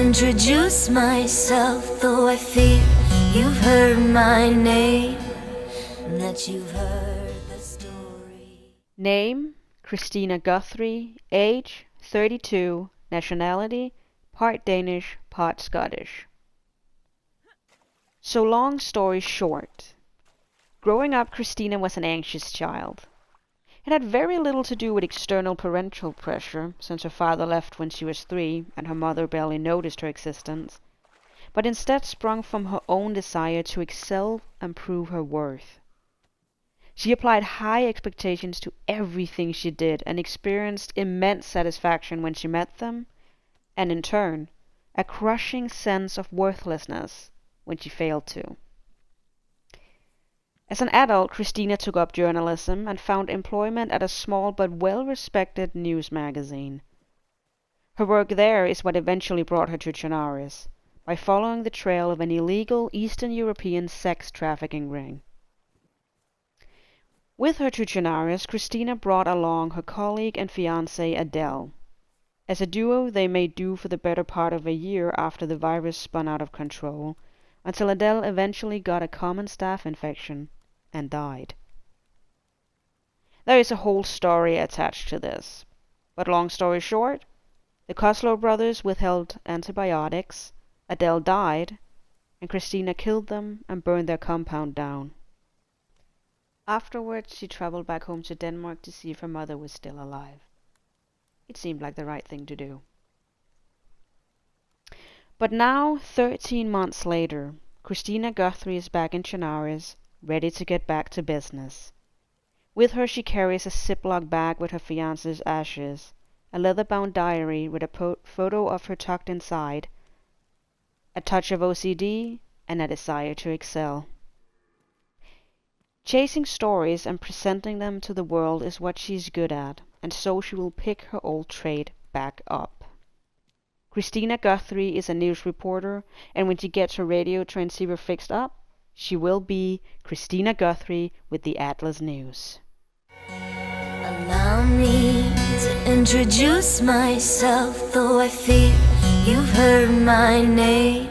introduce myself, though I fear you've heard my name, that you've heard the story. Name, Kristina Guthrie. Age, 32. Nationality, part Danish, part Scottish. So long story short, growing up, Kristina was an anxious child. It had very little to do with external parental pressure, since her father left when she was 3 and her mother barely noticed her existence, but instead sprung from her own desire to excel and prove her worth. She applied high expectations to everything she did and experienced immense satisfaction when she met them, and in turn, a crushing sense of worthlessness when she failed to. As an adult, Kristina took up journalism and found employment at a small but well-respected news magazine. Her work there is what eventually brought her to Chernarus, by following the trail of an illegal Eastern European sex trafficking ring. With her to Chernarus, Kristina brought along her colleague and fiancée Adele. As a duo, they made do for the better part of a year after the virus spun out of control, until Adele eventually got a common staph infection and died. There is a whole story attached to this, but long story short, the Koslow brothers withheld antibiotics, Adele died, and Kristina killed them and burned their compound down. Afterwards, she traveled back home to Denmark to see if her mother was still alive. It seemed like the right thing to do. But now, 13 months later, Kristina Guthrie is back in Chernarus, ready to get back to business. With her she carries a Ziploc bag with her fiancé's ashes, a leather-bound diary with a photo of her tucked inside, a touch of OCD, and a desire to excel. Chasing stories and presenting them to the world is what she's good at, and so she will pick her old trade back up. Kristina Guthrie is a news reporter, and when she gets her radio transceiver fixed up, she will be Kristina Guthrie with the Atlas News. Allow me to introduce myself, though I fear you've heard my name,